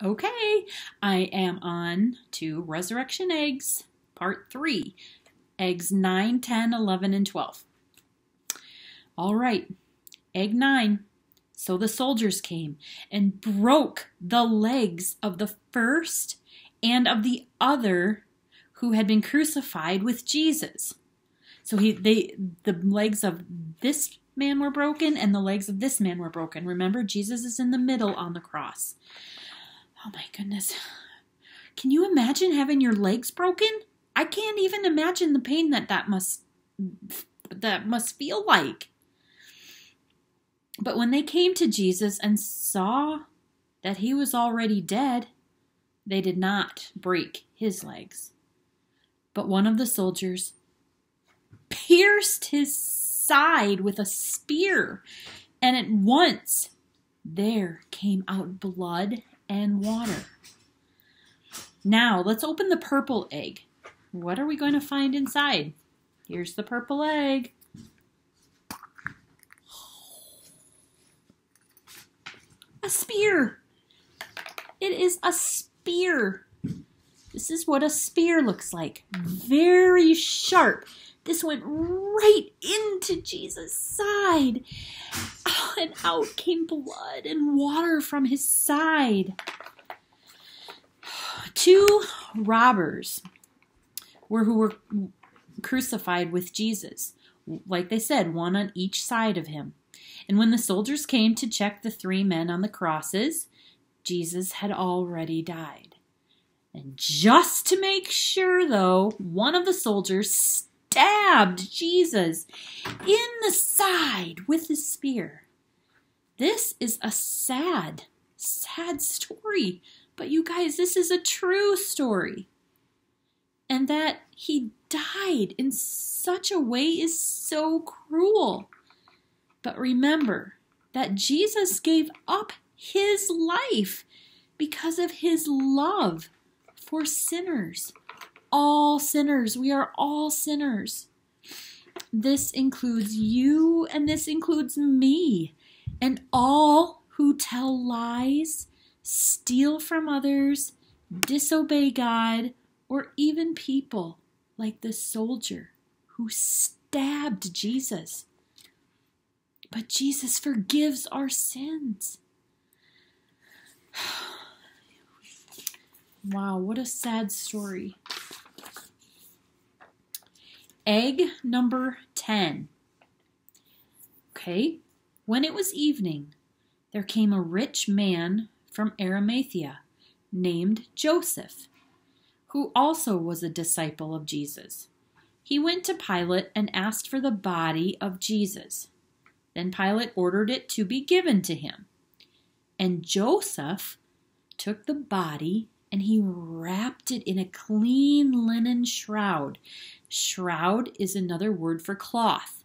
Okay, I am on to Resurrection Eggs, Part 3. Eggs 9, 10, 11, and 12. All right, Egg 9. So the soldiers came and broke the legs of the first and of the other who had been crucified with Jesus. So the legs of this man were broken and the legs of this man were broken. Remember, Jesus is in the middle on the cross. Oh my goodness. Can you imagine having your legs broken? I can't even imagine the pain that must feel like. But when they came to Jesus and saw that he was already dead, they did not break his legs. But one of the soldiers pierced his side with a spear, and at once there came out blood and water. Now, let's open the purple egg. What are we going to find inside? Here's the purple egg. A spear. It is a spear. This is what a spear looks like. Very sharp. This went right into Jesus' side. Oh, and out came blood and water from his side. Two robbers who were crucified with Jesus. Like they said, one on each side of him. And when the soldiers came to check the three men on the crosses, Jesus had already died. And just to make sure, though, one of the soldiers stabbed Jesus in the side with his spear. This is a sad story. But you guys, this is a true story. And that he died in such a way is so cruel. But remember that Jesus gave up his life because of his love for sinners. All sinners. We are all sinners. This includes you and this includes me and all who tell lies, steal from others, disobey God, or even people like the soldier who stabbed Jesus. But Jesus forgives our sins. Wow, what a sad story. Egg number 10. Okay, when it was evening, there came a rich man from Arimathea named Joseph, who also was a disciple of Jesus. He went to Pilate and asked for the body of Jesus. Then Pilate ordered it to be given to him. And Joseph took the body and he wrapped it in a clean linen shroud. Shroud is another word for cloth.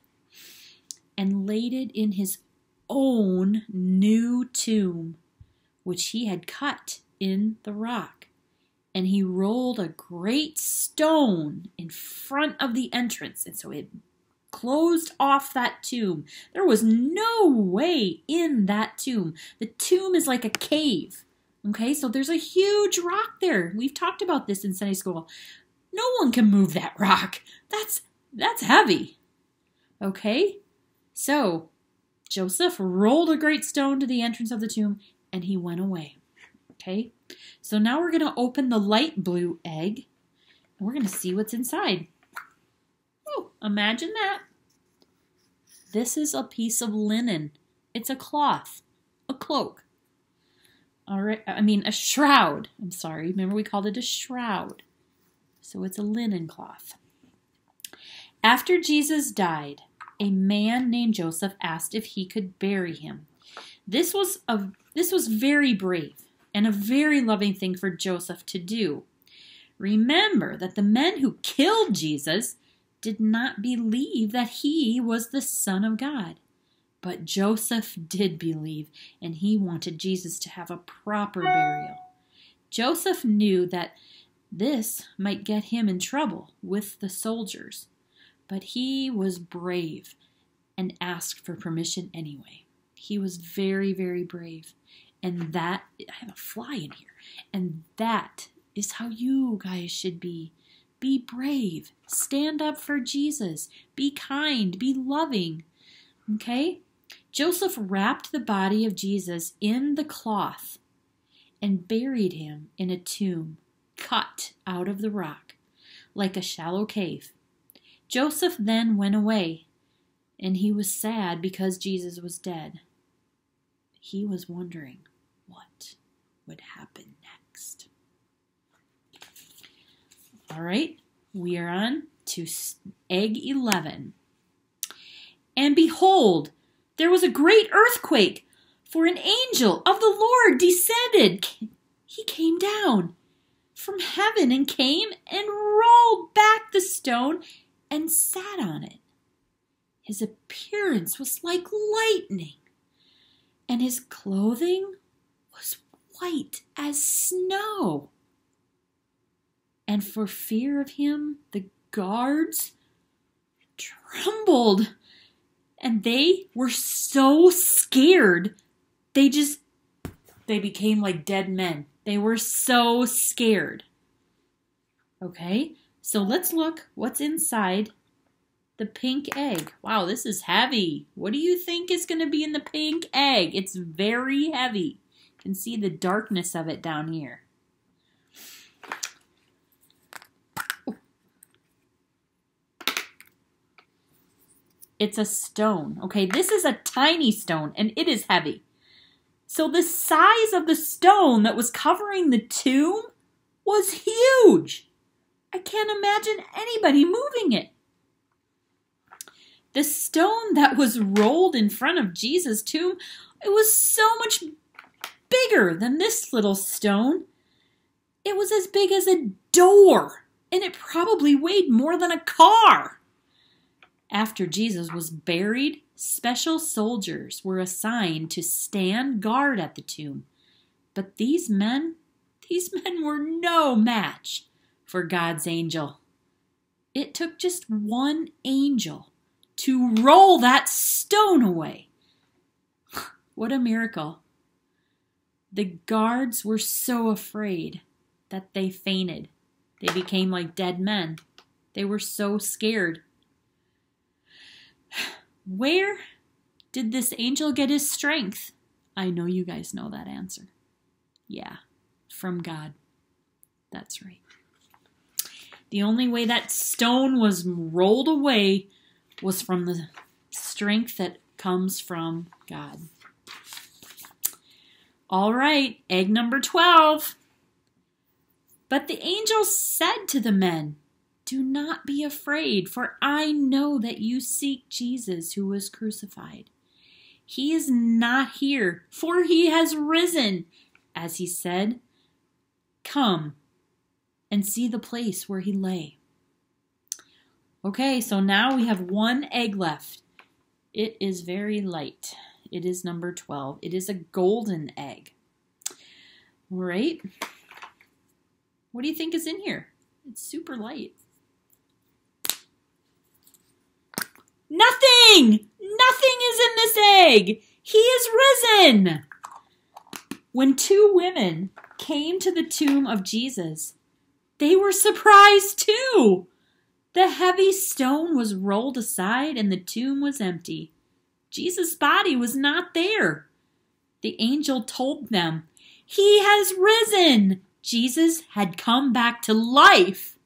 And laid it in his own new tomb, which he had cut in the rock. And he rolled a great stone in front of the entrance. And so it closed off that tomb. There was no way in that tomb. The tomb is like a cave. Okay, so there's a huge rock there. We've talked about this in Sunday school. No one can move that rock. That's heavy. Okay, so Joseph rolled a great stone to the entrance of the tomb and he went away. Okay, so now we're going to open the light blue egg and we're going to see what's inside. Oh, imagine that. This is a piece of linen. It's a cloth, a cloak. All right, a shroud. I'm sorry. Remember we called it a shroud. So it's a linen cloth. After Jesus died, a man named Joseph asked if he could bury him. This was very brave and a very loving thing for Joseph to do. Remember that the men who killed Jesus did not believe that he was the Son of God. But Joseph did believe, and he wanted Jesus to have a proper burial. Joseph knew that this might get him in trouble with the soldiers, but he was brave and asked for permission anyway. He was very, very brave. And that, I have a fly in here. And that is how you guys should be. Be brave. Stand up for Jesus. Be kind. Be loving. Okay? Joseph wrapped the body of Jesus in the cloth and buried him in a tomb cut out of the rock, like a shallow cave. Joseph then went away, and he was sad because Jesus was dead. He was wondering what would happen next. All right, we are on to egg 11. And behold, there was a great earthquake, for an angel of the Lord descended. He came down from heaven and came and rolled back the stone and sat on it. His appearance was like lightning, and his clothing was white as snow. And for fear of him, the guards trembled, and they were so scared, they became like dead men. They were so scared. Okay, so let's look what's inside the pink egg. Wow, this is heavy. What do you think is going to be in the pink egg? It's very heavy. You can see the darkness of it down here. It's a stone. Okay, this is a tiny stone, and it is heavy. So the size of the stone that was covering the tomb was huge. I can't imagine anybody moving it. The stone that was rolled in front of Jesus' tomb, it was so much bigger than this little stone. It was as big as a door, and it probably weighed more than a car. After Jesus was buried, special soldiers were assigned to stand guard at the tomb. But these men were no match for God's angel. It took just one angel to roll that stone away. What a miracle. The guards were so afraid that they fainted. They became like dead men. They were so scared. Where did this angel get his strength? I know you guys know that answer. Yeah, from God. That's right. The only way that stone was rolled away was from the strength that comes from God. All right, egg number 12. But the angel said to the men, "Do not be afraid, for I know that you seek Jesus who was crucified. He is not here, for he has risen, as he said. Come and see the place where he lay." Okay, so now we have one egg left. It is very light. It is number 12. It is a golden egg. All right. What do you think is in here? It's super light. Nothing! Nothing is in this egg! He is risen! When two women came to the tomb of Jesus, they were surprised too. The heavy stone was rolled aside and the tomb was empty. Jesus' body was not there. The angel told them, "He has risen!" Jesus had come back to life.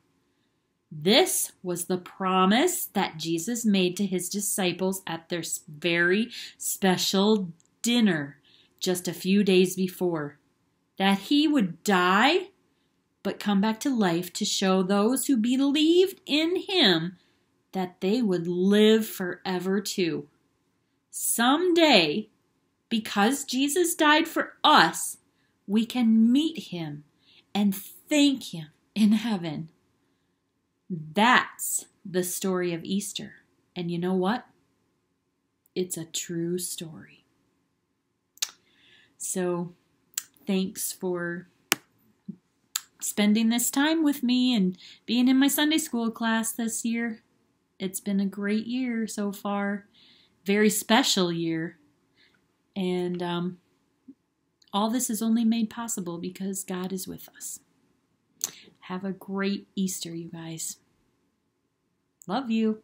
This was the promise that Jesus made to his disciples at their very special dinner just a few days before, that he would die but come back to life to show those who believed in him that they would live forever too. Someday, because Jesus died for us, we can meet him and thank him in heaven. That's the story of Easter. And you know what? It's a true story. So, thanks for spending this time with me and being in my Sunday school class this year. It's been a great year so far. Very special year. And All this is only made possible because God is with us. Have a great Easter, you guys. Love you.